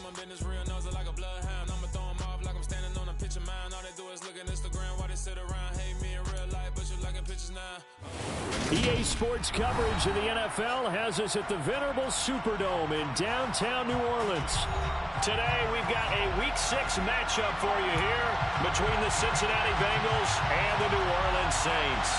my business real, nose like a bloodhound. I'ma throw 'em off like I'm standing on a picture mound. All they do is look at Instagram while they sit around. Hate me in real life, but you liking pictures now. EA Sports coverage of the NFL has us at the venerable Superdome in downtown New Orleans. Today, we've got a Week 6 matchup for you here between the Cincinnati Bengals and the New Orleans Saints.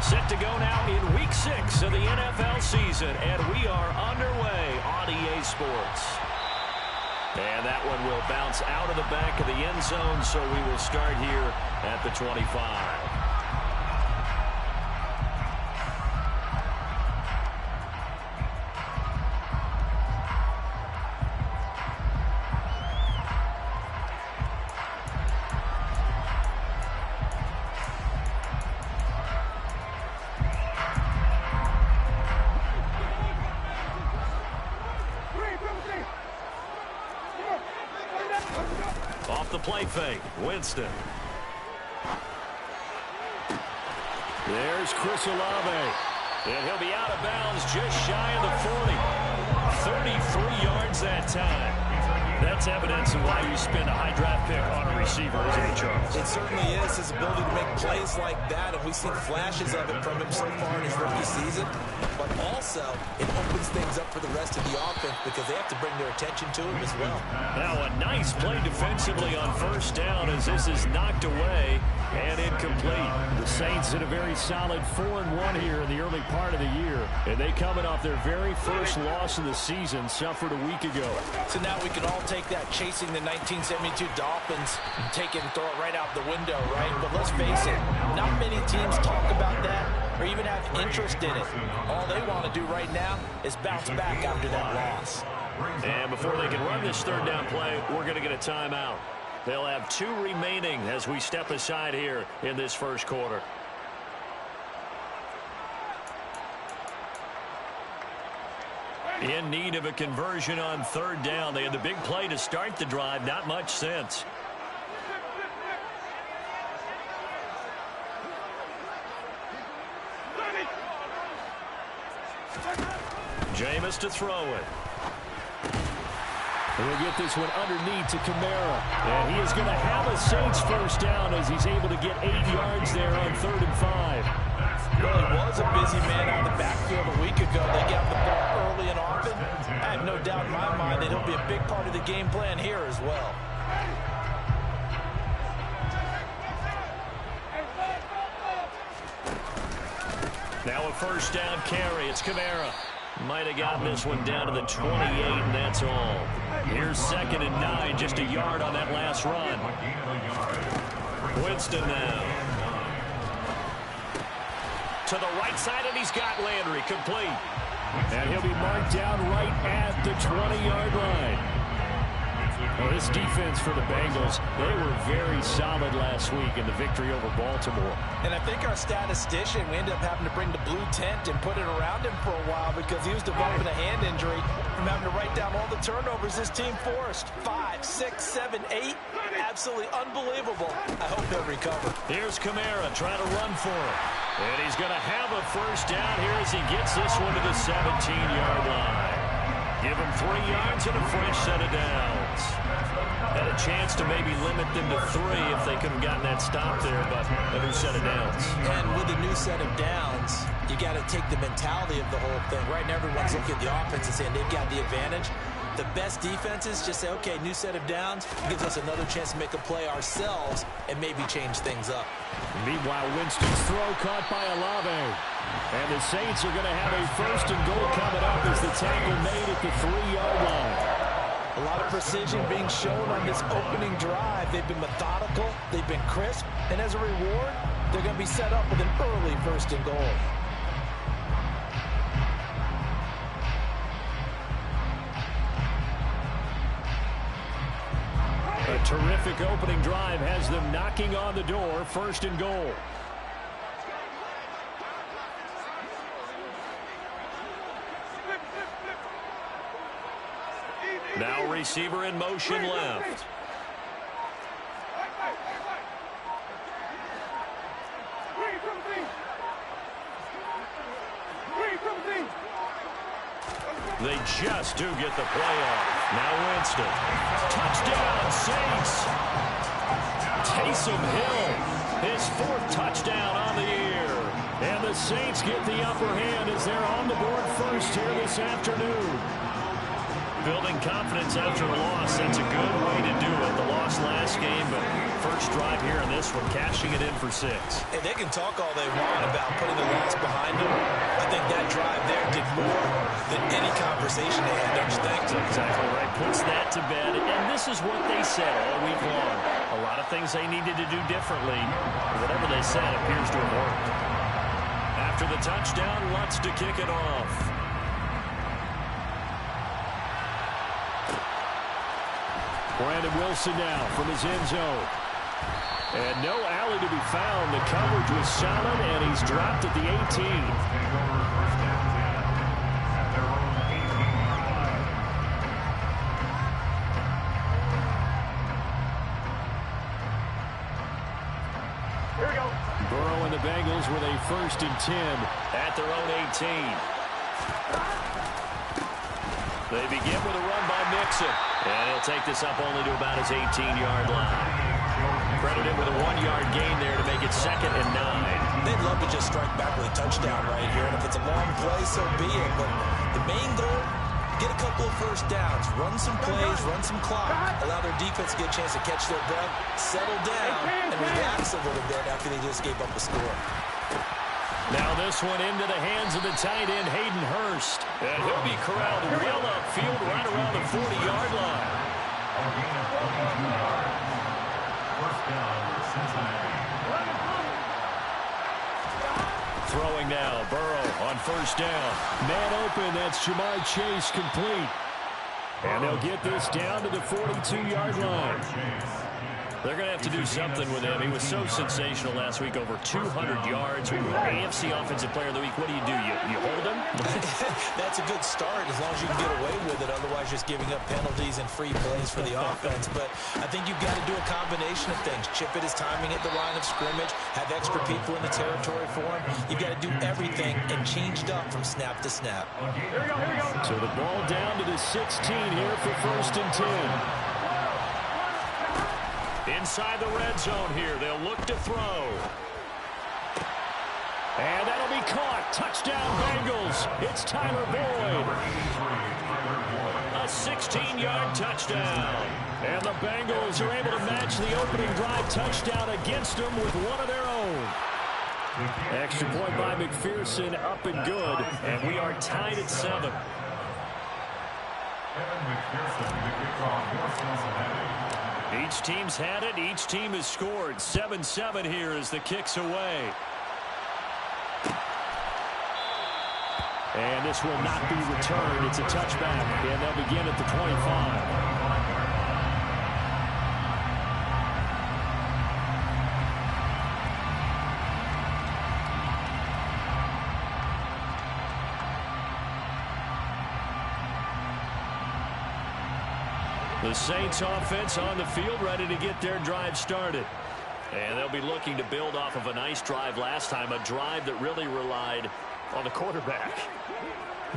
Set to go now in Week 6 of the NFL season, and we are underway on EA Sports. And that one will bounce out of the back of the end zone, so we will start here at the 25. Off the play fake, Winston. There's Chris Olave. And he'll be out of bounds just shy of the 40. 33 yards that time. That's evidence of why you spend a high draft pick on a receiver, isn't it, Charles? It certainly is. His ability to make plays like that, and we've seen flashes of it from him so far in his rookie season. But also, it opens things up for the rest of the offense because they have to bring their attention to him as well. Now, a nice play defensively on first down as this is knocked away and incomplete. The Saints had a very solid 4-1 here in the early part of the year, and they coming off their very first loss of the season, suffered a week ago. So now we can all take that chasing the 1972 Dolphins and take it and throw it right out the window, right? But let's face it, not many teams talk about that or even have interest in it. All they want to do right now is bounce back after that loss. And before they can run this third down play, we're going to get a timeout. They'll have 2 remaining as we step aside here in this first quarter. In need of a conversion on third down. They had the big play to start the drive. Not much sense. Jameis to throw it. And we'll get this one underneath to Kamara. And he is going to have a Saints first down as he's able to get 8 yards there on 3rd and 5. Well, he was a busy man out of the backfield a week ago. They got the ball early and often. I have no doubt in my mind that he'll be a big part of the game plan here as well. Now a first down carry. It's Kamara. Might have gotten this one down to the 28, and that's all. Here's 2nd and 9, just a yard on that last run. Winston now. To the right side, and he's got Landry complete. And he'll be marked down right at the 20-yard line. Well, this defense for the Bengals, they were very solid last week in the victory over Baltimore. And I think our statistician, we ended up having to bring the blue tent and put it around him for a while because he was developing a hand injury from having to write down all the turnovers this team forced. 5, 6, 7, 8. Absolutely unbelievable. I hope he'll recover. Here's Kamara trying to run for it. And he's going to have a first down here as he gets this one to the 17-yard line. Give him 3 yards and a fresh set of downs. Had a chance to maybe limit them to 3 if they could have gotten that stop there, but a new set of downs. And with a new set of downs, you got to take the mentality of the whole thing. Right now, everyone's looking at the offense and saying they've got the advantage. The best defenses just say, okay, new set of downs gives us another chance to make a play ourselves and maybe change things up. Meanwhile, Winston's throw caught by Olave. And the Saints are going to have a 1st and goal coming up as the tackle made at the 3-yard line. A lot of precision being shown on this opening drive. They've been methodical, they've been crisp, and as a reward, they're going to be set up with an early 1st and goal. A terrific terrific opening drive has them knocking on the door, 1st and goal. Now receiver in motion left. They just do get the play off. Now Winston. Touchdown, Saints. Taysom Hill, his 4th touchdown on the year. And the Saints get the upper hand as they're on the board first here this afternoon. Building confidence after a loss, that's a good way to do it. The loss last game, but first drive here in this one, cashing it in for 6. And they can talk all they want about putting the loss behind them. I think that drive there did more than any conversation they had, don't you think? That's exactly right. Puts that to bed, and this is what they said all week long. A lot of things they needed to do differently. Whatever they said appears to have worked. After the touchdown, Lutz to kick it off. Brandon Wilson now from his end zone. And no alley to be found. The coverage was solid, and he's dropped at the 18. Here we go. Burrow and the Bengals with a 1st and 10 at their own 18. They begin with a run by Mixon. And he'll take this up only to about his 18-yard line. Credited with a 1-yard gain there to make it 2nd and 9. They'd love to just strike back with a touchdown right here. And if it's a long play, so be it. But the main goal, get a couple of first downs. Run some plays, run some clock. Allow their defense to get a chance to catch their breath, settle down, and relax a little bit after they just gave up a score. Now this one into the hands of the tight end, Hayden Hurst. And he'll be corralled well upfield right around the 40-yard line. Throwing now, Burrow on 1st down. Man open, that's Jamar Chase complete. And they'll get this down to the 42-yard line. They're going to have to do something with him. He was so sensational last week, over 200 yards. AFC Offensive Player of the Week, what do? You hold him? That's a good start as long as you can get away with it. Otherwise, just giving up penalties and free plays for the offense. But I think you've got to do a combination of things. Chip it his timing at the line of scrimmage, have extra people in the territory for him. You've got to do everything and changed up from snap to snap. Here we go. So the ball down to the 16 here for 1st and 10. Inside the red zone here, they'll look to throw. And that'll be caught. Touchdown, Bengals. It's Tyler Boyd. A 16-yard touchdown. And the Bengals are able to match the opening drive touchdown against them with one of their own. Extra point by McPherson, up and good. And we are tied at 7. Each team's had it. Each team has scored. 7-7 here as the kick's away. And this will not be returned. It's a touchback, and they'll begin at the 25. The Saints offense on the field, ready to get their drive started. And they'll be looking to build off of a nice drive last time, a drive that really relied on the quarterback.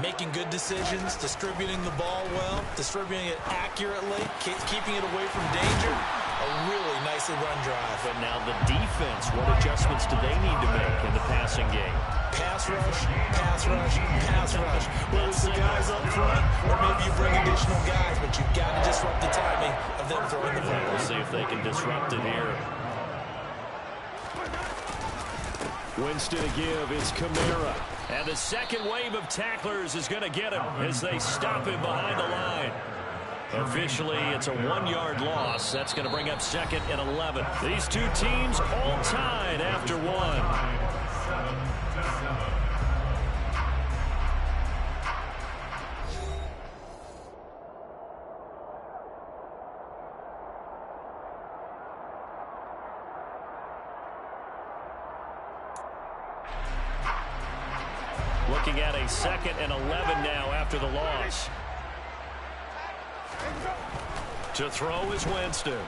Making good decisions, distributing the ball well, distributing it accurately, keeping it away from danger. A really nicely run drive. But now the defense, what adjustments do they need to make in the passing game? Pass rush, pass rush, pass rush. Whether it's the guys up front or maybe you bring additional guys, but you've got to disrupt the timing of them throwing the ball. We'll see if they can disrupt it here. Winston to give is Kamara. And the second wave of tacklers is going to get him as they stop him behind the line. Officially, it's a 1-yard loss. That's going to bring up 2nd and 11. These two teams all tied after one. Looking at a 2nd and 11 now after the loss. To throw is Winston.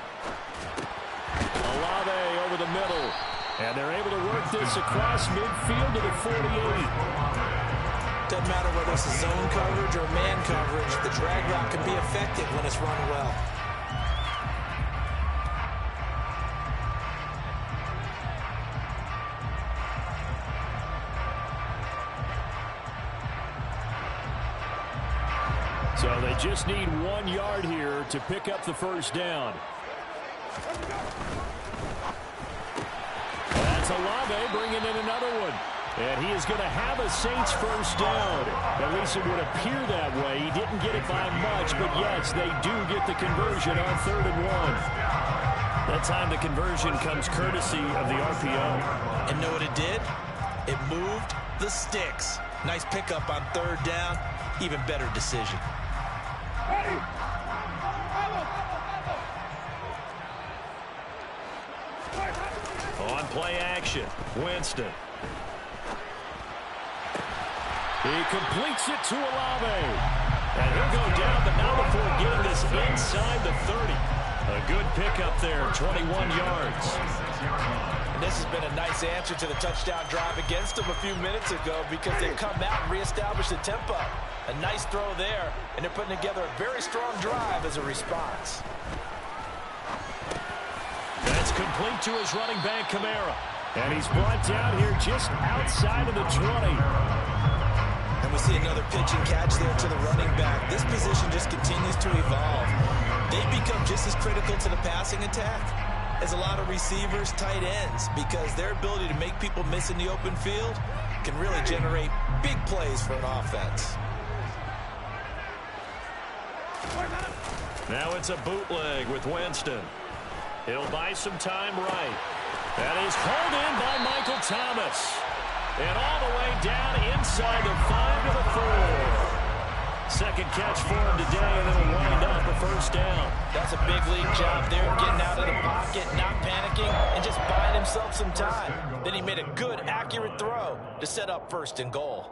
Olave over the middle. And they're able to work this across midfield to the 48. Doesn't matter whether it's a zone coverage or man coverage, the drag route can be effective when it's run well. So they just need 1 yard here to pick up the first down. That's Olave bringing in another one. And he is going to have a Saints first down. At least it would appear that way. He didn't get it by much, but yes, they do get the conversion on 3rd and 1. That time the conversion comes courtesy of the RPO. And know what it did? It moved the sticks. Nice pickup on 3rd down. Even better decision. On play action, Winston. He completes it to Olave. And he'll go down, but not before getting this inside the 30. A good pickup there, 21 yards. And this has been a nice answer to the touchdown drive against them a few minutes ago because they've come out and reestablished the tempo. A nice throw there, and they're putting together a very strong drive as a response. That's complete to his running back, Kamara. And he's brought down here just outside of the 20. And we see another pitch and catch there to the running back. This position just continues to evolve. They become just as critical to the passing attack as a lot of receivers, tight ends, because their ability to make people miss in the open field can really generate big plays for an offense. Now it's a bootleg with Winston. He'll buy some time right. That is hauled in by Michael Thomas. And all the way down inside the 5 to the 4. Second catch for him today, and it'll wind up a first down. That's a big league job there, getting out of the pocket, not panicking, and just buying himself some time. Then he made a good, accurate throw to set up 1st and goal.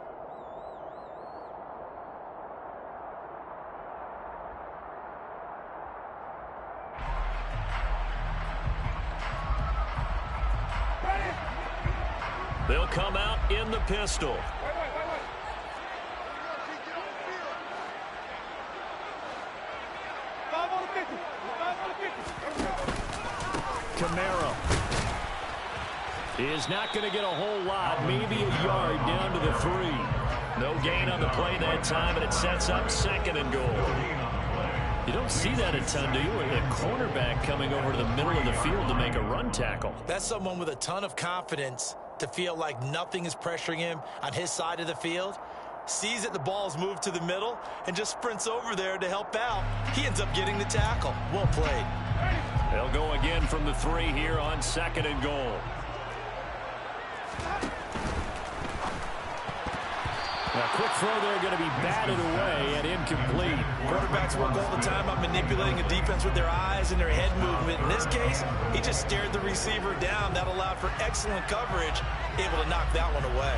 They'll come out in the pistol. Kamara is not going to get a whole lot, maybe a yard down to the 3. No gain on the play that time, and it sets up 2nd and goal. You don't see that a ton, do you? A cornerback coming over to the middle of the field to make a run tackle. That's someone with a ton of confidence to feel like nothing is pressuring him on his side of the field. Sees that the ball's moved to the middle and just sprints over there to help out. He ends up getting the tackle. Well played. They'll go again from the 3 here on 2nd and goal. A quick throw there going to be batted away and incomplete. Quarterbacks work all the time on manipulating a defense with their eyes and their head movement. In this case, he just stared the receiver down. That allowed for excellent coverage, able to knock that one away.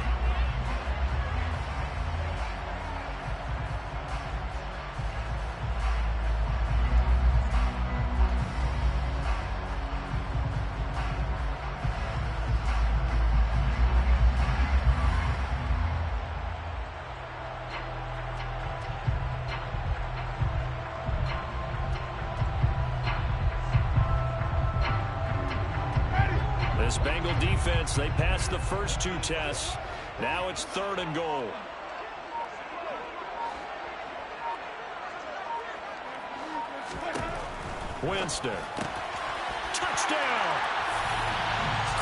This Bengal defense, they passed the first 2 tests. Now it's 3rd and goal. Winston. Touchdown!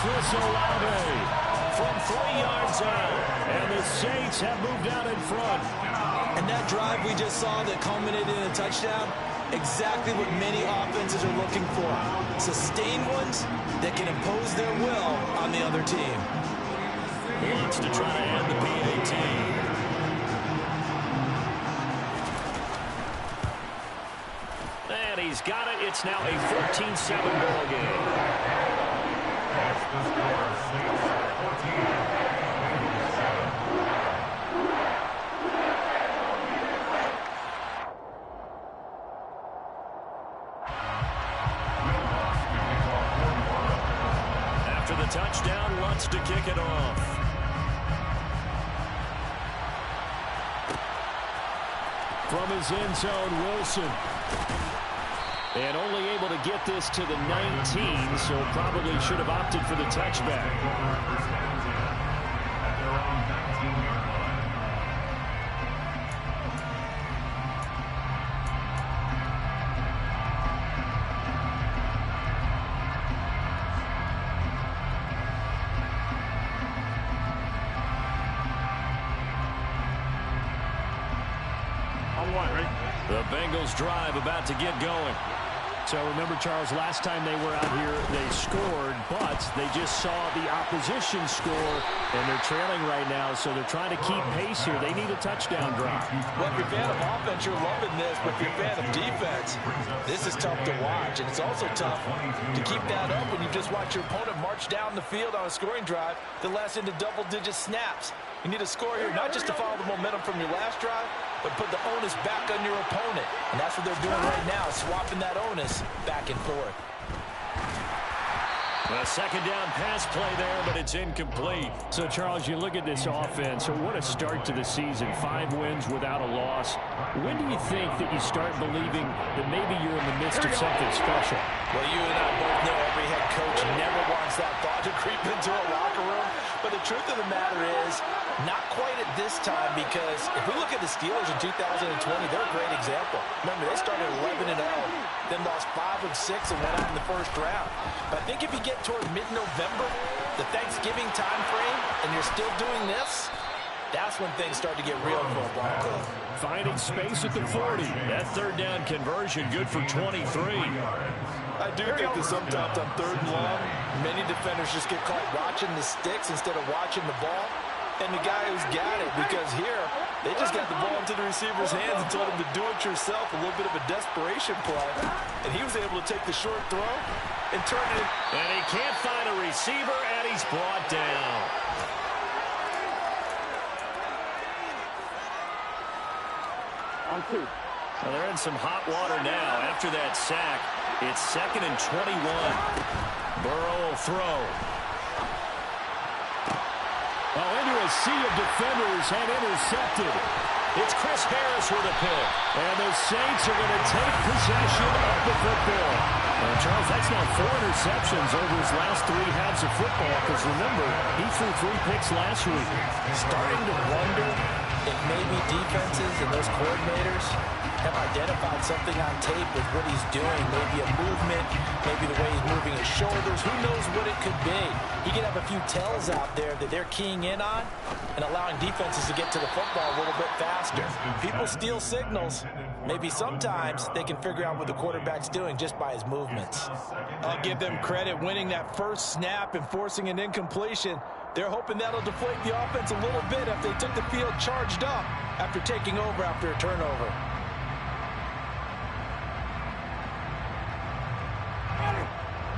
Chris Olave from 3 yards out. And the Saints have moved out in front. And that drive we just saw that culminated in a touchdown, exactly what many offenses are looking for. Sustained ones that can impose their will on the other team. Wants to try to add the PAT. And he's got it. It's now a 14-7 ball game. touchdown, Lutz to kick it off. From his end zone, Wilson. And only able to get this to the 19, so probably should have opted for the touchback. The Bengals drive about to get going. So remember, Charles, last time they were out here, they scored, but they just saw the opposition score, and they're trailing right now, so they're trying to keep pace here. They need a touchdown drive. Well, if you're a fan of offense, you're loving this, but if you're a fan of defense, this is tough to watch, and it's also tough to keep that up when you just watch your opponent march down the field on a scoring drive that lasts into double-digit snaps. You need a score here, not just to follow the momentum from your last drive, but put the onus back on your opponent. And that's what they're doing right now, swapping that onus back and forth. A second down pass play there, but it's incomplete. So, Charles, you look at this offense, so what a start to the season. 5 wins without a loss. When do you think that you start believing that maybe you're in the midst of something special? Well, you and I both know every head coach never wants that thought to creep into a locker room. But the truth of the matter is, not quite at this time, because if we look at the Steelers in 2020, they're a great example. Remember, they started 11-0, then lost 5 of 6 and went out in the first round. But I think if you get toward mid-November, the Thanksgiving time frame, and you're still doing this, that's when things start to get real for a Bronco. Finding space at the 40. That third down conversion good for 23. I do think that sometimes on 3rd and long, many defenders just get caught watching the sticks instead of watching the ball. And the guy who's got it, because here, they just got the ball into the receiver's hands and told him to do it yourself, a little bit of a desperation play. And he was able to take the short throw and turn it. And he can't find a receiver, and he's brought down. On 2. Well, they're in some hot water now. After that sack, it's 2nd and 21. Burrow will throw. Oh, into a sea of defenders and intercepted. It's Chris Harris with a pick. And the Saints are going to take possession of the football. Charles, that's now 4 interceptions over his last 3 halves of football, because remember, he threw 3 picks last week. Starting to wonder if maybe defenses and those coordinators have identified something on tape with what he's doing. Maybe a movement, maybe the way he's moving his shoulders. Who knows what it could be? He could have a few tells out there that they're keying in on and allowing defenses to get to the football a little bit faster. People steal signals. Maybe sometimes they can figure out what the quarterback's doing just by his movements. I'll give them credit winning that first snap and forcing an incompletion. They're hoping that'll deflate the offense a little bit if they took the field charged up after taking over after a turnover.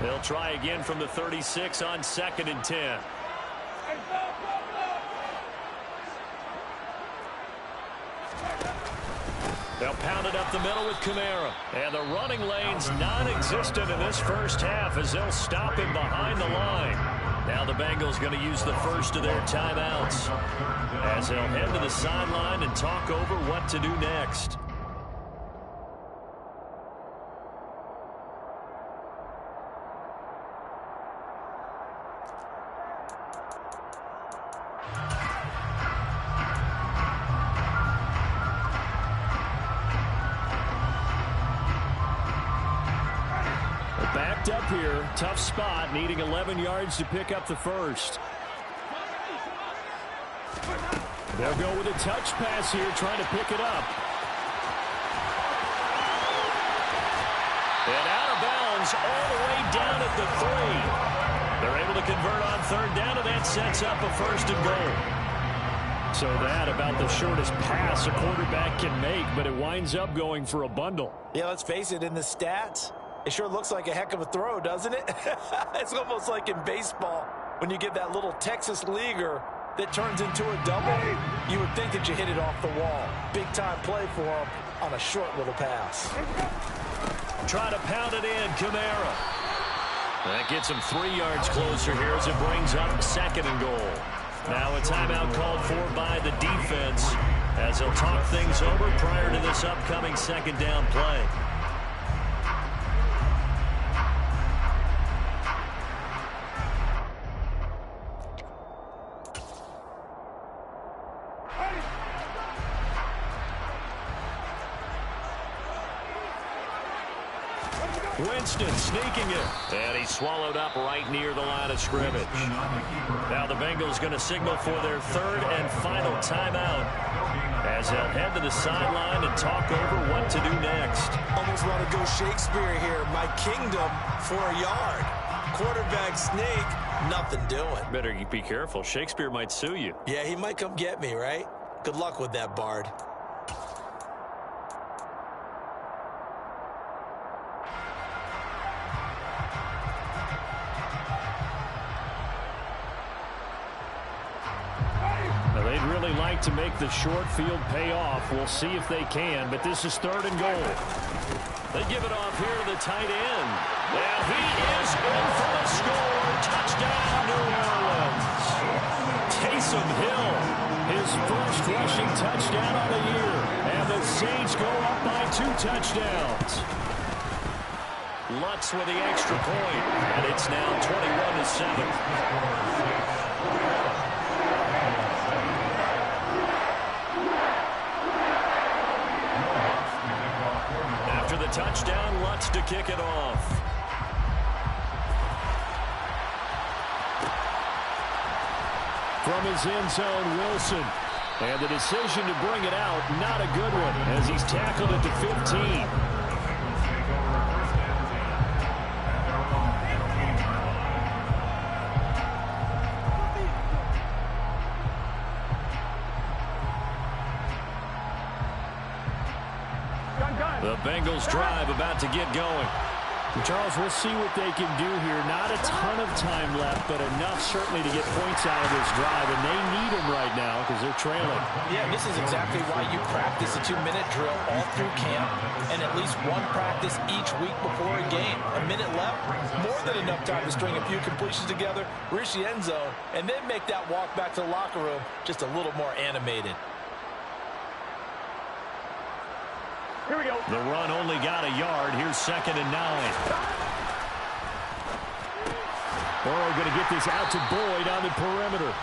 They'll try again from the 36 on 2nd and 10. They'll pound it up the middle with Kamara. And the running lane's non-existent in this first half as they'll stop him behind the line. Now the Bengals going to use the first of their timeouts as they'll head to the sideline and talk over what to do next. Backed up here, tough spot, needing 11 yards to pick up the first. They'll go with a touch pass here, trying to pick it up. And out of bounds all the way down at the 3. They're able to convert on 3rd down, and that sets up a 1st and goal. So that about the shortest pass a quarterback can make, but it winds up going for a bundle. Yeah, let's face it, in the stats, it sure looks like a heck of a throw, doesn't it? It's almost like in baseball when you get that little Texas leaguer that turns into a double. You would think that you hit it off the wall. Big-time play for him on a short little pass. Trying to pound it in, Kamara. That gets him 3 yards closer here as it brings up 2nd and goal. Now a timeout called for by the defense as they'll talk things over prior to this upcoming 2nd down play. Winston sneaking it, and he swallowed up right near the line of scrimmage. Now the Bengals going to signal for their 3rd and final timeout as they'll head to the sideline and talk over what to do next. Almost want to go Shakespeare here. My kingdom for a yard. Quarterback sneak, nothing doing. Better be careful. Shakespeare might sue you. Yeah, he might come get me, right? Good luck with that, Bard. They'd really like to make the short field pay off. We'll see if they can, but this is 3rd and goal. They give it off here to the tight end. And he is in for the score. Touchdown, New Orleans. Taysom Hill, his first rushing touchdown on the year. And the Saints go up by 2 touchdowns. Lutz with the extra point, and it's now 21-7. Touchdown, Lutz to kick it off. From his end zone, Wilson. And the decision to bring it out, not a good one, as he's tackled at the 15. The Bengals drive about to get going. Charles, we'll see what they can do here. Not a ton of time left, but enough certainly to get points out of this drive, and they need them right now because they're trailing. Yeah, this is exactly why you practice a 2-minute drill all through camp and at least one practice each week before a game. A minute left, more than enough time to string a few completions together, reach the end zone, and then make that walk back to the locker room just a little more animated. Here we go. The run only got a yard. Here's 2nd and 9. Burrow going to get this out to Boyd on the perimeter.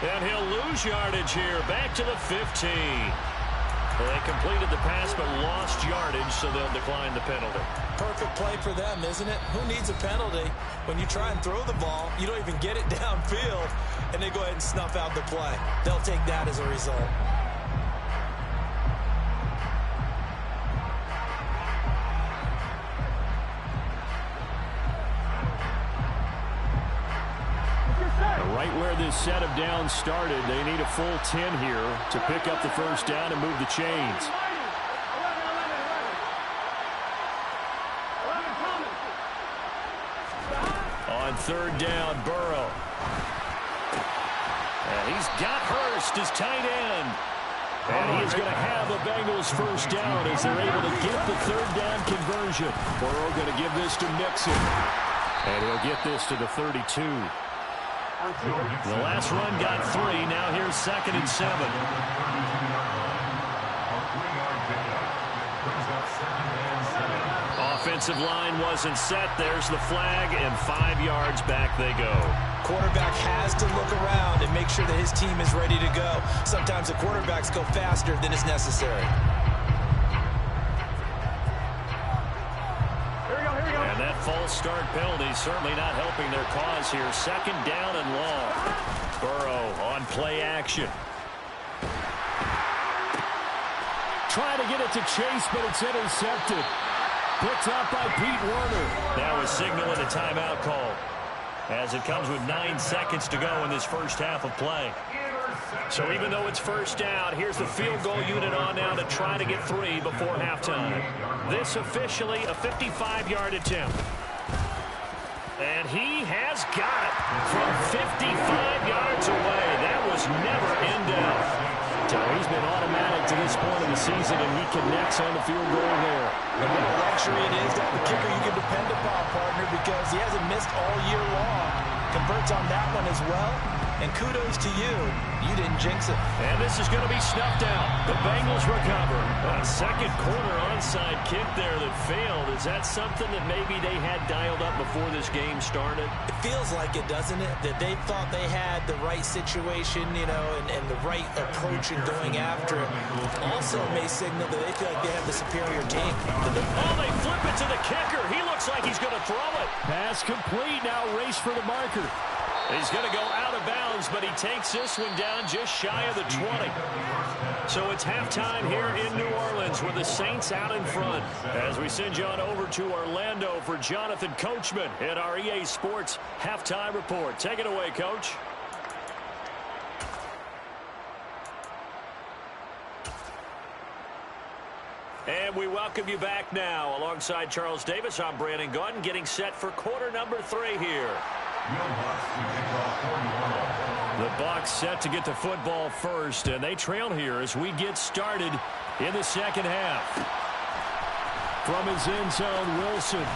And he'll lose yardage here. Back to the 15. Well, they completed the pass but lost yardage, so they'll decline the penalty. Perfect play for them, isn't it? Who needs a penalty? When you try and throw the ball, you don't even get it downfield, and they go ahead and snuff out the play. They'll take that as a result. Right where this set of downs started, they need a full 10 here to pick up the first down and move the chains. On 3rd down, Burrow. And he's got Hurst as tight end. And he is going to have a Bengals first down as they're able to get the 3rd down conversion. Burrow going to give this to Mixon. And he'll get this to the 32. The last run got 3. Now here's 2nd and 7. Offensive line wasn't set. There's the flag, and 5 yards back they go. Quarterback has to look around and make sure that his team is ready to go. Sometimes the quarterbacks go faster than is necessary. And that false start penalty certainly not helping their cause here. 2nd down and long. Burrow on play action. Trying to get it to Chase, but it's intercepted. Picked up by Pete Werner. Now a signal and a timeout call, as it comes with 9 seconds to go in this first half of play. So even though it's first down, here's the field goal unit on now to try to get 3 before halftime. This officially a 55-yard attempt. And he has got it from 55 yards away. That was never in doubt. He's been automatic to this point of the season, and he connects on the field goal there. And what a luxury it is to have a kicker you can depend upon, partner, because he hasn't missed all year long. Converts on that one as well. And kudos to you. You didn't jinx it. And this is going to be snuffed out. The Bengals recover. A second quarter onside kick there that failed. Is that something that maybe they had dialed up before this game started? It feels like it, doesn't it? That they thought they had the right situation, you know, and the right approach in going after it. Also may signal that they feel like they have the superior team. Oh, they flip it to the kicker. He looks like he's going to throw it. Pass complete. Now race for the marker. He's going to go out of bounds, but he takes this one down just shy of the 20. So it's halftime here in New Orleans with the Saints out in front. As we send you on over to Orlando for Jonathan Coachman at our EA Sports Halftime Report. Take it away, Coach. And we welcome you back now. Alongside Charles Davis, I'm Brandon Gaudin, getting set for quarter number 3 here. The Bucs set to get the football first, and they trail here as we get started in the second half. From his end zone, Wilson.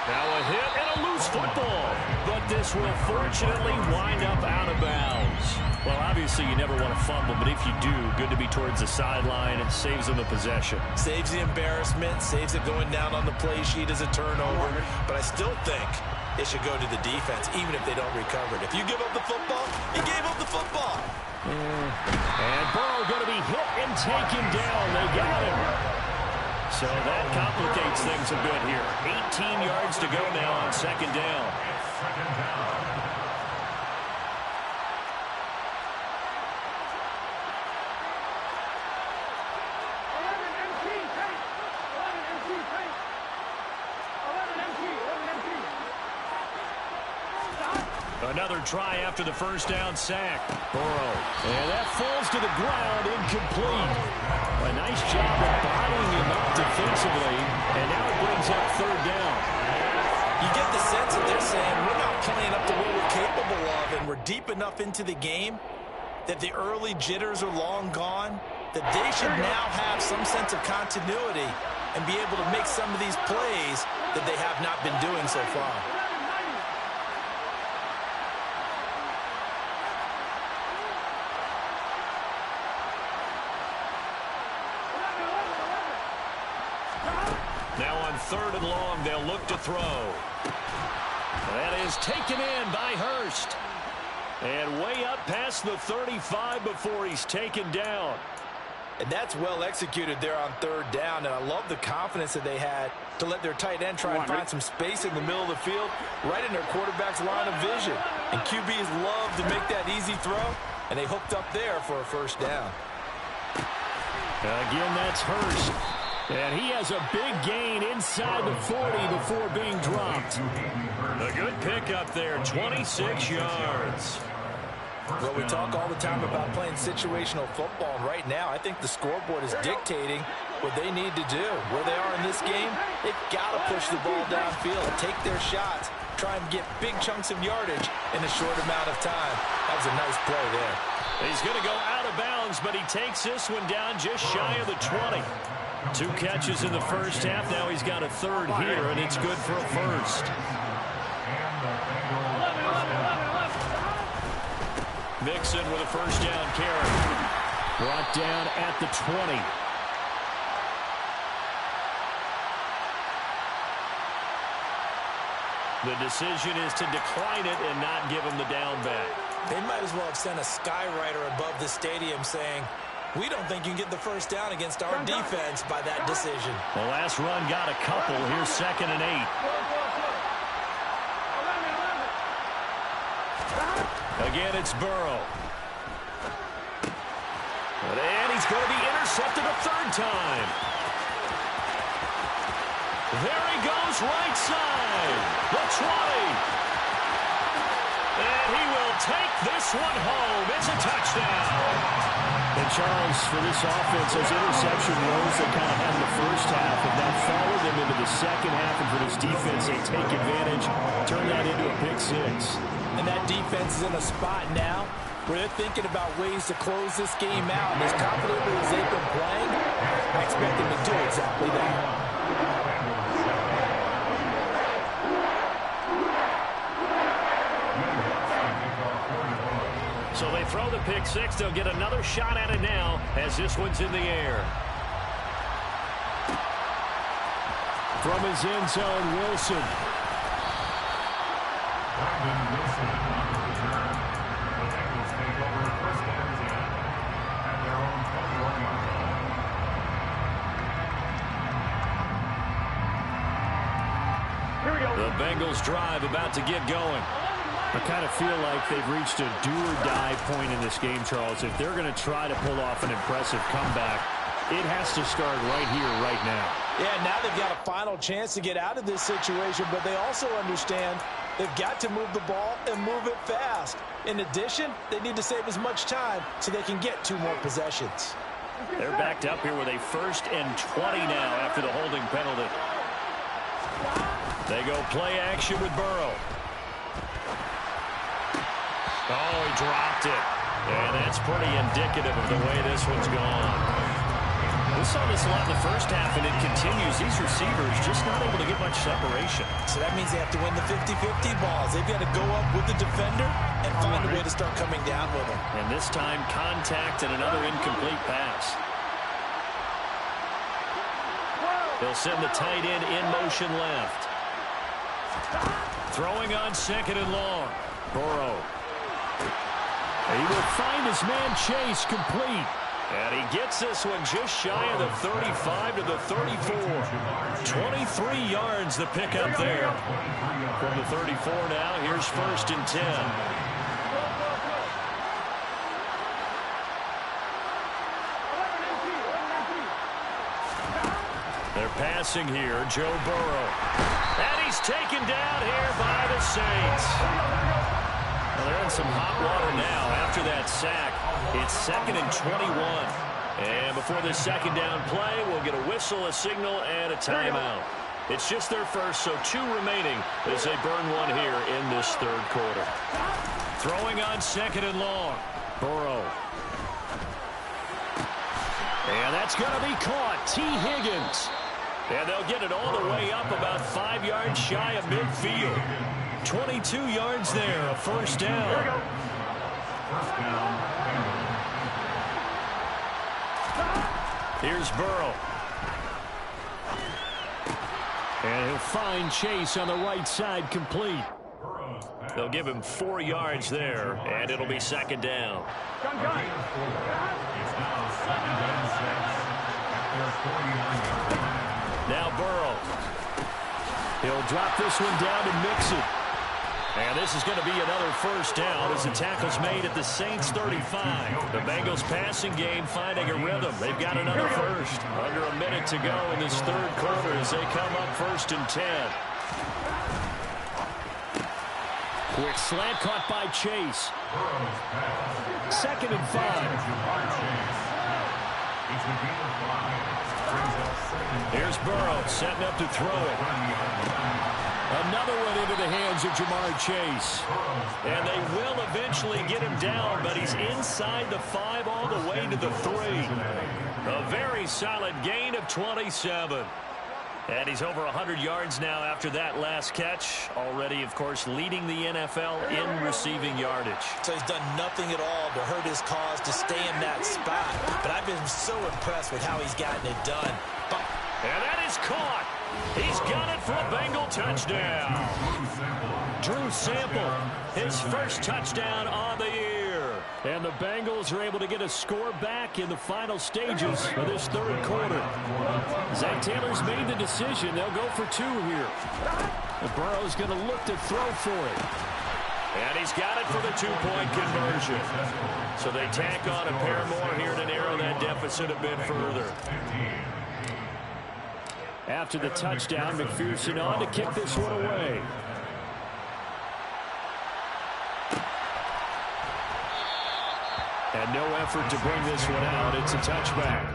Now a hit and a loose football, but this will fortunately wind up out of bounds. Well, obviously you never want to fumble, but if you do, good to be towards the sideline. It saves them the possession. Saves the embarrassment, saves it going down on the play sheet as a turnover, but I still think it should go to the defense, even if they don't recover it. If you give up the football, you gave up the football. And Burrow going to be hit and taken down. They got him. So that complicates things a bit here. 18 yards to go now on second down. Another try after the first down sack. Burrow. And that falls to the ground, incomplete. A nice job of bodying him up defensively. And now it brings up third down. You get the sense that they're saying we're not playing up to what we're capable of, and we're deep enough into the game that the early jitters are long gone, that they should now have some sense of continuity and be able to make some of these plays that they have not been doing so far. Now on third and long, they'll look to throw. That is taken in by Hurst. And way up past the 35 before he's taken down. And that's well executed there on third down. And I love the confidence that they had to let their tight end try and find some space in the middle of the field, right in their quarterback's line of vision. And QBs love to make that easy throw, and they hooked up there for a first down. Again, that's Hurst. And he has a big gain inside the 40 before being dropped. A good pickup there, 26 yards. Well, we talk all the time about playing situational football, and right now I think the scoreboard is dictating what they need to do. Where they are in this game, they've got to push the ball downfield, take their shots, try and get big chunks of yardage in a short amount of time. That was a nice play there. He's going to go out of bounds, but he takes this one down just shy of the 20. 2 catches in the first half. Now he's got a third here, and it's good for a first. Mixon with a first down carry. Brought down at the 20. The decision is to decline it and not give him the down back. They might as well have sent a skywriter above the stadium saying, we don't think you can get the first down against our defense by that decision. The last run got a couple. Here's 2nd and 8. Again, it's Burrow. And he's going to be intercepted a third time. There he goes, right side. The 20. And he will take this one home. It's a touchdown. And Charles, for this offense, those interception roles they kind of had in the first half have now followed them into the second half. And for this defense, they take advantage, turn that into a pick 6. And that defense is in a spot now where they're thinking about ways to close this game out. And as confidently as they've been playing, I expect them to do exactly that. So they throw the pick six. They'll get another shot at it now as this one's in the air. From his end zone, Wilson. The Bengals drive about to get going. I kind of feel like they've reached a do-or-die point in this game, Charles. If they're going to try to pull off an impressive comeback, it has to start right here, right now. Yeah, now they've got a final chance to get out of this situation, but they also understand they've got to move the ball and move it fast. In addition, they need to save as much time so they can get 2 more possessions. They're backed up here with a 1st and 20 now after the holding penalty. They go play action with Burrow. Oh, he dropped it. And that's pretty indicative of the way this one's gone. We saw this a lot in the first half, and it continues. These receivers just not able to get much separation. So that means they have to win the 50-50 balls. They've got to go up with the defender and find a way to start coming down with him. And this time, contact and another incomplete pass. They'll send the tight end in motion left. Throwing on 2nd and long. Burrow. He will find his man Chase complete. And he gets this one just shy of the 35 to the 34. 23 yards the pickup there. From the 34 now, here's 1st and 10. They're passing here, Joe Burrow. And he's taken down here by the Saints. Well, they're in some hot water now after that sack. It's 2nd and 21. And before this 2nd down play, we'll get a whistle, a signal, and a timeout. It's just their first, so 2 remaining as they burn one here in this 3rd quarter. Throwing on 2nd and long. Burrow. And that's going to be caught. T. Higgins. And they'll get it all the way up about 5 yards shy of midfield. 22 yards there, a 1st down. Here's Burrow. And he'll find Chase on the right side complete. They'll give him 4 yards there, and it'll be 2nd down. Now Burrow. He'll drop this one down and mix it. And this is going to be another 1st down as the tackle's made at the Saints 35. The Bengals passing game finding a rhythm. They've got another 1st. Under a minute to go in this 3rd quarter as they come up 1st and 10. Quick slant caught by Chase. 2nd and 5. Here's Burrow setting up to throw it. Another one into the hands of Jamar Chase. And they will eventually get him down, but he's inside the 5 all the way to the 3. A very solid gain of 27. And he's over 100 yards now after that last catch. Already, of course, leading the NFL in receiving yardage. So he's done nothing at all to hurt his cause to stay in that spot. But I've been so impressed with how he's gotten it done. And that is caught. He's got it for a Bengal touchdown. Drew Sample, his 1st touchdown on the year. And the Bengals are able to get a score back in the final stages of this 3rd quarter. Zach Taylor's made the decision. They'll go for 2 here. And Burrow's going to look to throw for it. And he's got it for the 2-point conversion. So they tack on a pair more here to narrow that deficit a bit further. After the touchdown, McPherson on to kick this one away. And no effort to bring this one out. It's a touchback.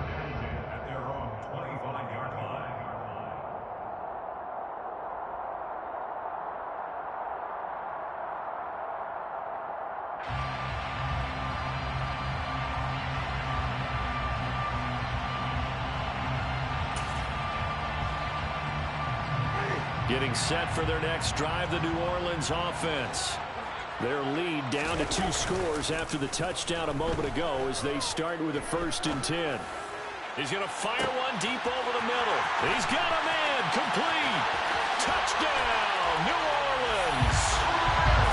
Getting set for their next drive, the New Orleans offense. Their lead down to 2 scores after the touchdown a moment ago as they start with a 1st and 10. He's going to fire one deep over the middle. He's got a man. Complete. Touchdown, New Orleans.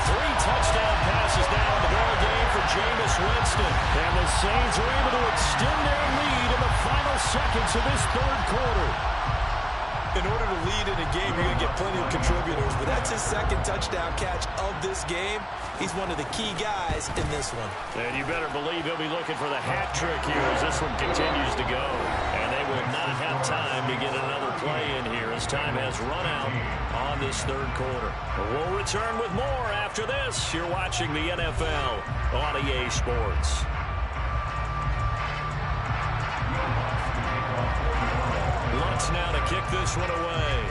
3 touchdown passes now in the ball game for Jameis Winston. And the Saints are able to extend their lead in the final seconds of this 3rd quarter. In order to lead in a game, you're going to get plenty of contributors, but that's his 2nd touchdown catch of this game. He's one of the key guys in this one. And you better believe he'll be looking for the hat trick here as this one continues to go. And they will not have time to get another play in here as time has run out on this 3rd quarter. We'll return with more after this. You're watching the NFL on EA Sports. Lutz now to kick this one away.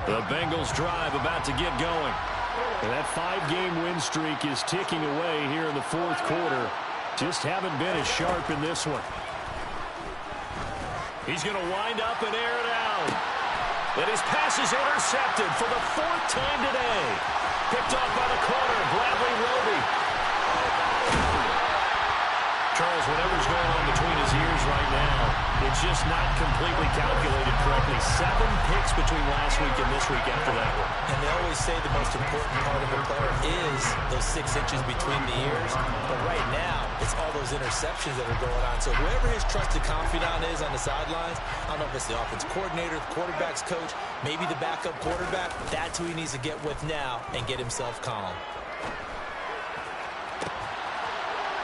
The Bengals drive about to get going. And that 5-game win streak is ticking away here in the 4th quarter. Just haven't been as sharp in this one. He's going to wind up and air it out. And his pass is intercepted for the 4th time today. Picked off by the corner, Bradley Roby. Charles, whatever's going on between his ears right now, it's just not completely calculated correctly. 7 picks between last week and this week after that one. And they always say the most important part of a player is those 6 inches between the ears. But right now, it's all those interceptions that are going on. So whoever his trusted confidant is on the sidelines, I don't know if it's the offense coordinator, the quarterback's coach, maybe the backup quarterback, that's who he needs to get with now and get himself calm.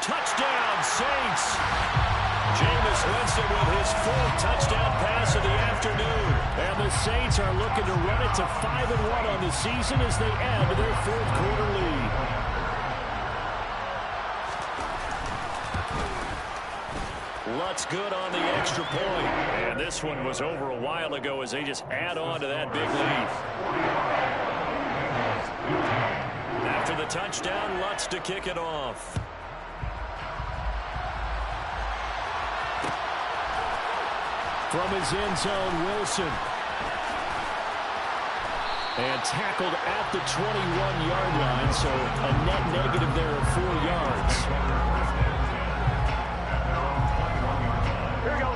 Touchdown, Saints. Jameis Winston with his 4th touchdown pass of the afternoon. And the Saints are looking to run it to 5-1 on the season as they add to their 4th quarter lead. Lutz good on the extra point. And this one was over a while ago as they just add on to that big lead. After the touchdown, Lutz to kick it off. From his end zone, Wilson. And tackled at the 21-yard line, so a net negative there of 4 yards. Here we go.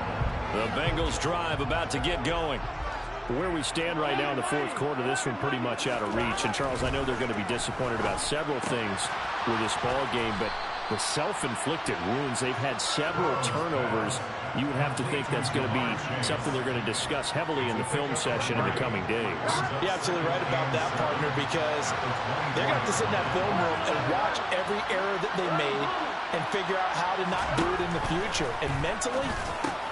The Bengals drive about to get going. Where we stand right now in the 4th quarter, this one pretty much out of reach. And, Charles, I know they're going to be disappointed about several things with this ball game, but the self-inflicted wounds, they've had several turnovers. You would have to think that's going to be something they're going to discuss heavily in the film session in the coming days. You're absolutely right about that, partner, because they're going to have to sit in that film room and watch every error that they made and figure out how to not do it in the future. And mentally,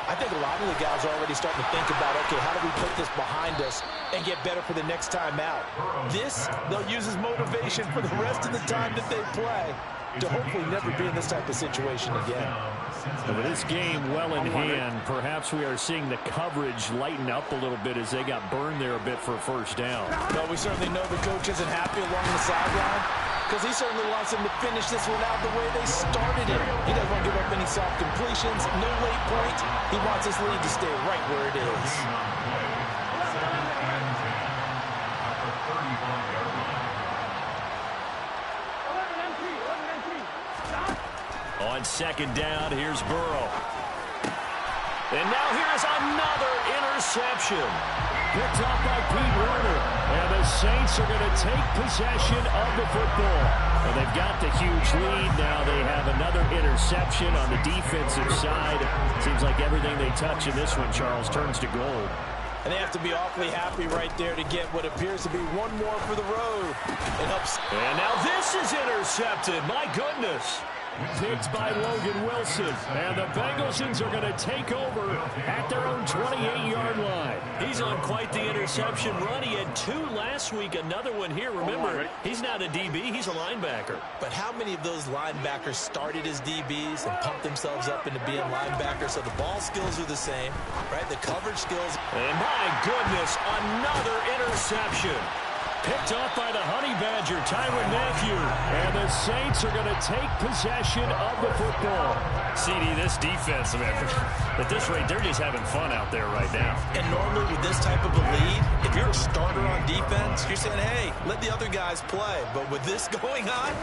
I think a lot of the guys are already starting to think about, okay, how do we put this behind us and get better for the next time out? This, they'll use as motivation for the rest of the time that they play to hopefully never be in this type of situation again. With this game well in hand, perhaps we are seeing the coverage lighten up a little bit as they got burned there a bit for a 1st down. No, we certainly know the coach isn't happy along the sideline because he certainly wants them to finish this one out the way they started it. He doesn't want to give up any soft completions, no late points. He wants his lead to stay right where it is. On 2nd down, here's Burrow. And now here's another interception. Picked off by Pete Werner. And the Saints are going to take possession of the football. And they've got the huge lead. Now they have another interception on the defensive side. Seems like everything they touch in this one, Charles, turns to gold. And they have to be awfully happy right there to get what appears to be one more for the road. It helps. And now this is intercepted. My goodness. Picked by Logan Wilson. And the Bengalsians are going to take over at their own 28-yard line. He's on quite the interception run. He had 2 last week, another one here. Remember, he's not a DB, he's a linebacker. But how many of those linebackers started as DBs and pumped themselves up into being linebackers? So the ball skills are the same, right? The coverage skills. And my goodness, another interception. Picked off by the Honey Badger, Tyrann Mathieu. And the Saints are going to take possession of the football. CD, this defense, man, at this rate, they're just having fun out there right now. And normally with this type of a lead, if you're a starter on defense, you're saying, hey, let the other guys play. But with this going on,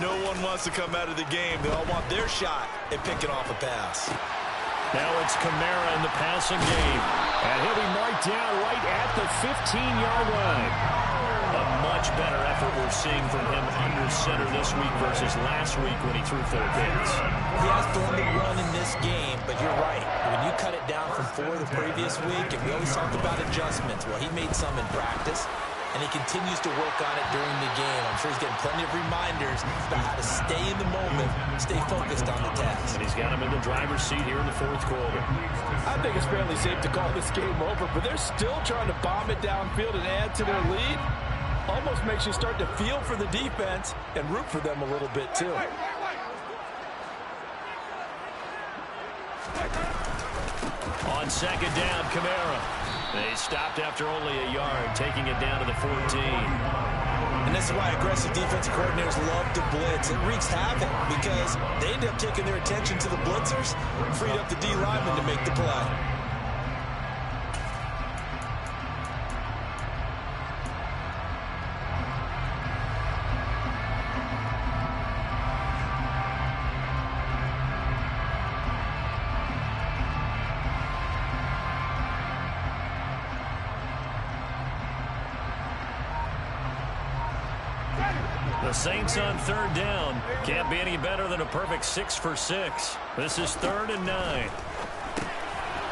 no one wants to come out of the game. They all want their shot at picking off a pass. Now it's Kamara in the passing game. And he'll be marked down right at the 15-yard line. A much better effort we're seeing from him under center this week versus last week when he threw 4 picks. He has thrown the run in this game, but you're right. When you cut it down from 4 the previous week, and we always talk about adjustments. Well, he made some in practice, and he continues to work on it during the game. I'm sure he's getting plenty of reminders about how to stay in the moment, stay focused on the task. And he's got him in the driver's seat here in the 4th quarter. I think it's fairly safe to call this game over, but they're still trying to bomb it downfield and add to their lead. Almost makes you start to feel for the defense and root for them a little bit, too. On 2nd down, Kamara. They stopped after only a yard, taking it down to the 14. And this is why aggressive defensive coordinators love to blitz. It wreaks havoc because they end up taking their attention to the blitzers, freed up the D lineman to make the play. The Saints on 3rd down. Can't be any better than a perfect 6 for 6. This is 3rd and 9.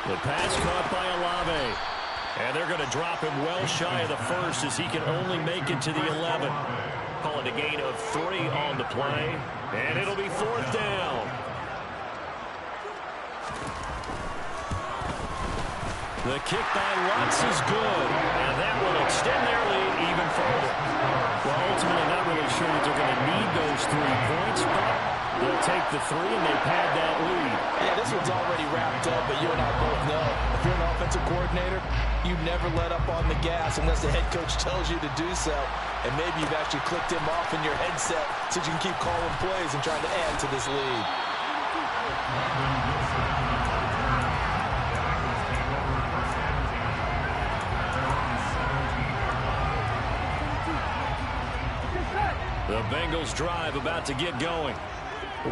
The pass caught by Olave. And they're going to drop him well shy of the 1st as he can only make it to the 11. Calling a gain of 3 on the play. And it'll be 4th down. The kick by Lutz is good. And that will extend their lead even further. Well, ultimately, not really sure that they're going to need those 3 points, but they'll take the 3 and they pad that lead. Yeah, this one's already wrapped up, but you and I both know if you're an offensive coordinator, you never let up on the gas unless the head coach tells you to do so. And maybe you've actually clicked him off in your headset so you can keep calling plays and trying to add to this lead. The Bengals drive about to get going.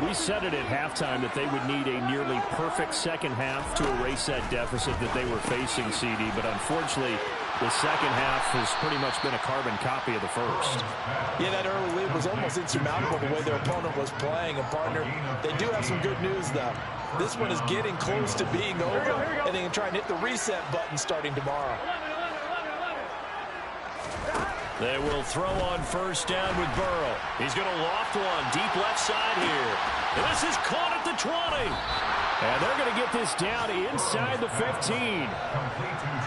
We said it at halftime that they would need a nearly perfect second half to erase that deficit that they were facing, CD. But unfortunately, the second half has pretty much been a carbon copy of the first. Yeah, that early lead was almost insurmountable the way their opponent was playing. And, partner, they do have some good news, though. This one is getting close to being over, and they can try and hit the reset button starting tomorrow. They will throw on 1st down with Burrow. He's going to loft one deep left side here. And this is caught at the 20. And they're going to get this down inside the 15.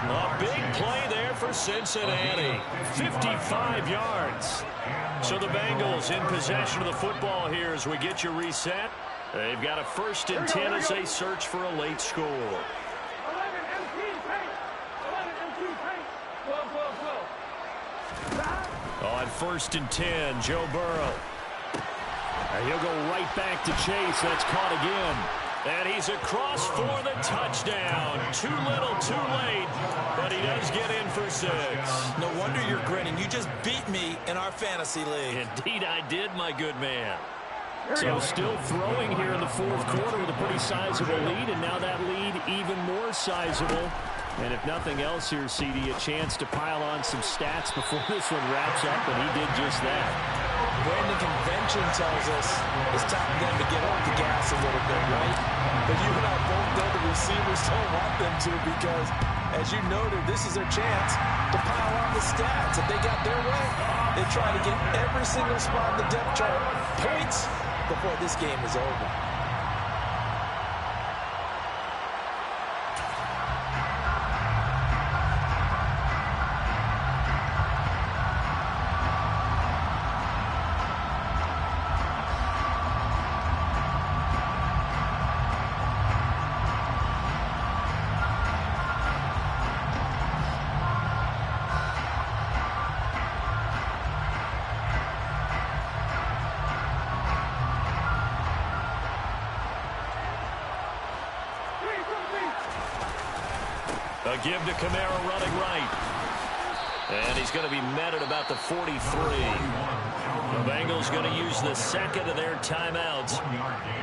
A big play there for Cincinnati. 55 yards. So the Bengals in possession of the football here as we get you reset. They've got a 1st and 10 as they search for a late score. On 1st and 10, Joe Burrow. And he'll go right back to Chase. That's caught again. And he's across for the touchdown. Too little, too late, but he does get in for 6. No wonder you're grinning. You just beat me in our fantasy league. Indeed I did, my good man. So still throwing here in the 4th quarter with a pretty sizable lead, and now that lead even more sizable. And if nothing else here, CD, a chance to pile on some stats before this one wraps up, and he did just that. Brandon, convention tells us it's time for them to get off the gas a little bit, right? But you and I both know the receivers don't want them to because, as you noted, this is their chance to pile on the stats. If they got their way, they try to get every single spot in the depth chart points before this game is over. A give to Kamara running right. And he's going to be met at about the 43. The Bengals going to use the second of their timeouts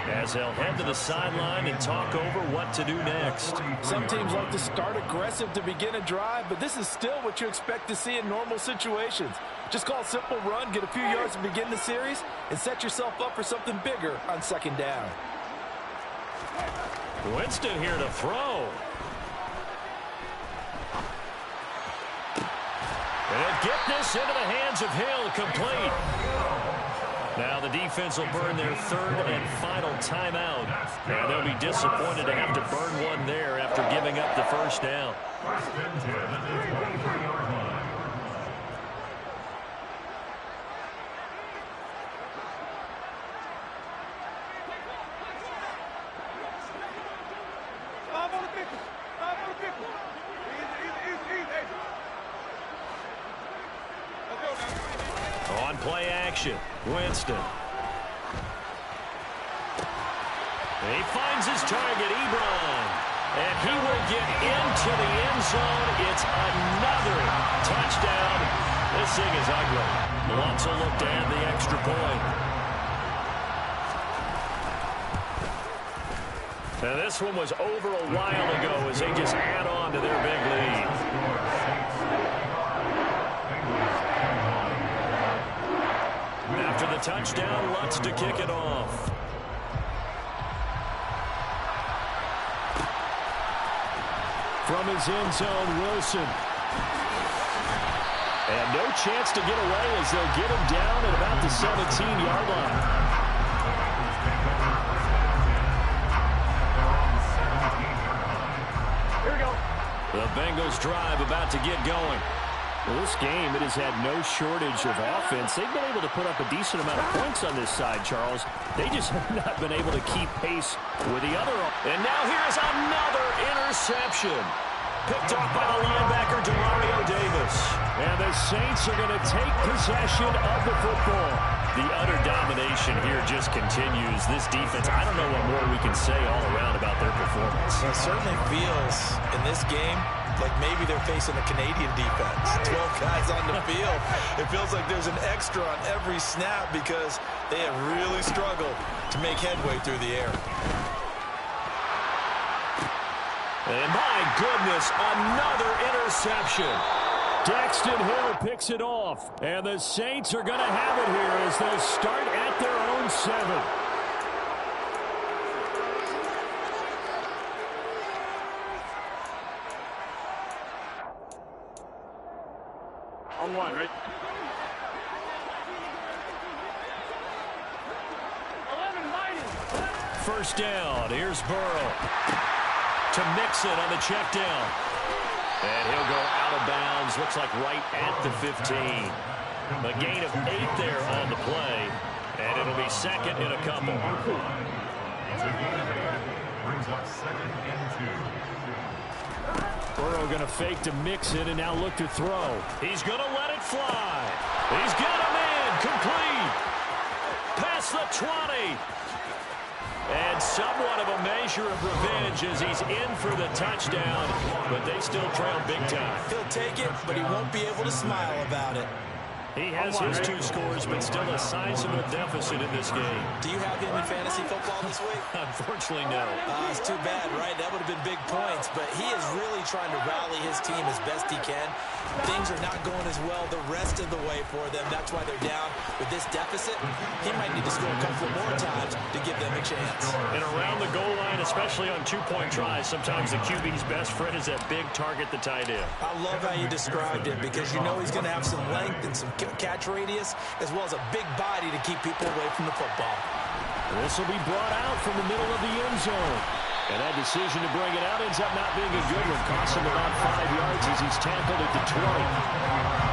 as they'll head to the sideline and talk over what to do next. Some teams like to start aggressive to begin a drive, but this is still what you expect to see in normal situations. Just call a simple run, get a few yards to begin the series, and set yourself up for something bigger on second down. Winston here to throw. And he'll get this into the hands of Hill, complete. Now the defense will burn their third and final timeout. And they'll be disappointed to have to burn one there after giving up the first down. On play action, Winston. He finds his target, Ebron. And he will get into the end zone. It's another touchdown. This thing is ugly. Wants will look to add the extra point. Now this one was over a while ago as they just add on to their big lead. After the touchdown, Lutz to kick it off. From his end zone, Wilson. And no chance to get away as they'll get him down at about the 17-yard line. Here we go. The Bengals drive about to get going. Well, this game, it has had no shortage of offense. They've been able to put up a decent amount of points on this side, Charles. They just have not been able to keep pace with the other. And now here's another interception. Picked off by the linebacker, Demario Davis. And the Saints are going to take possession of the football. The utter domination here just continues. This defense, I don't know what more we can say all around about their performance. It certainly feels in this game like maybe they're facing a Canadian defense. 12 guys on the field. It feels like there's an extra on every snap because they have really struggled to make headway through the air. And my goodness, another interception. Daxton Hill picks it off. And the Saints are going to have it here as they'll start at their own 7. On one, right? First down. Here's Burrow to mix it on the check down. And he'll go out of bounds. Looks like right at the 15. A gain of 8 there on the play. And it'll be second in a couple. Brings up 2nd and 2. Burrow going to fake to mix it and now look to throw. He's going to let it fly. He's got him in. Complete. Past the 20. And somewhat of a measure of revenge as he's in for the touchdown. But they still trail big time. He'll take it, but he won't be able to smile about it. He has his 2 scores, but still a sizable deficit in this game. Do you have him in fantasy football this week? Unfortunately, no. It's too bad, right? That would have been big points, but he is really trying to rally his team as best he can. Things are not going as well the rest of the way for them. That's why they're down with this deficit. He might need to score a couple more times to give them a chance. And around the goal line, especially on 2-point tries, sometimes the QB's best friend is that big target, the tight end. I love how you described it because you know he's going to have some length and some catch radius as well as a big body to keep people away from the football. This will be brought out from the middle of the end zone. And that decision to bring it out ends up not being a good one. Costs him about 5 yards as he's tackled at the 20.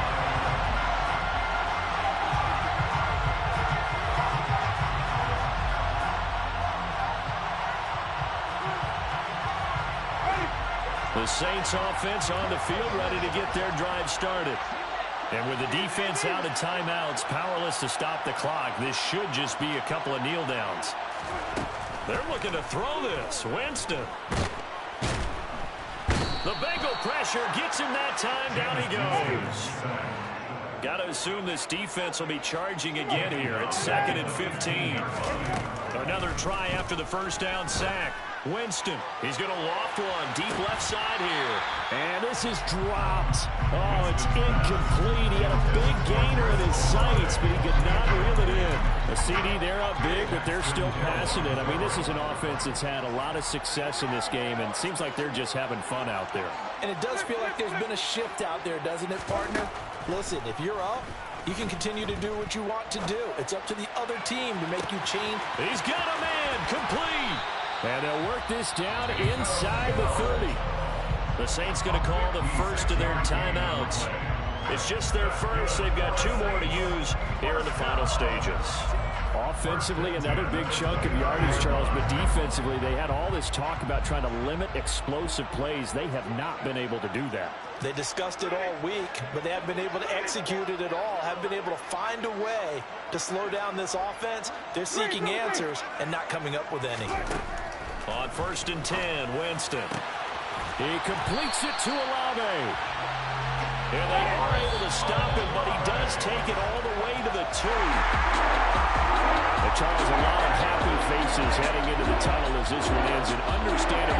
The Saints offense on the field ready to get their drive started. And with the defense out of timeouts, powerless to stop the clock, this should just be a couple of kneel downs. They're looking to throw this. Winston. The Bengal pressure gets him that time. Down he goes. Got to assume this defense will be charging again here. It's 2nd and 15. Another try after the first down sack. Winston, he's going to loft one deep left side here. And this is dropped. Oh, it's incomplete. He had a big gainer in his sights, but he could not reel it in. A CD, they're up big, but they're still passing it. I mean, this is an offense that's had a lot of success in this game, and it seems like they're just having fun out there. And it does feel like there's been a shift out there, doesn't it, partner? Listen, if you're up, you can continue to do what you want to do. It's up to the other team to make you change. He's got a man, complete. And they'll work this down inside the 30. The Saints going to call the first of their timeouts. It's just their first. They've got 2 more to use here in the final stages. Offensively, another big chunk of yardage, Charles, but defensively, they had all this talk about trying to limit explosive plays. They have not been able to do that. They discussed it all week, but they haven't been able to execute it at all, haven't been able to find a way to slow down this offense. They're seeking answers and not coming up with any. On 1st and 10, Winston. He completes it to Olave. And they are able to stop him, but he does take it all the way to the 2. And Charles, a lot of happy faces heading into the tunnel as this one ends, and understandably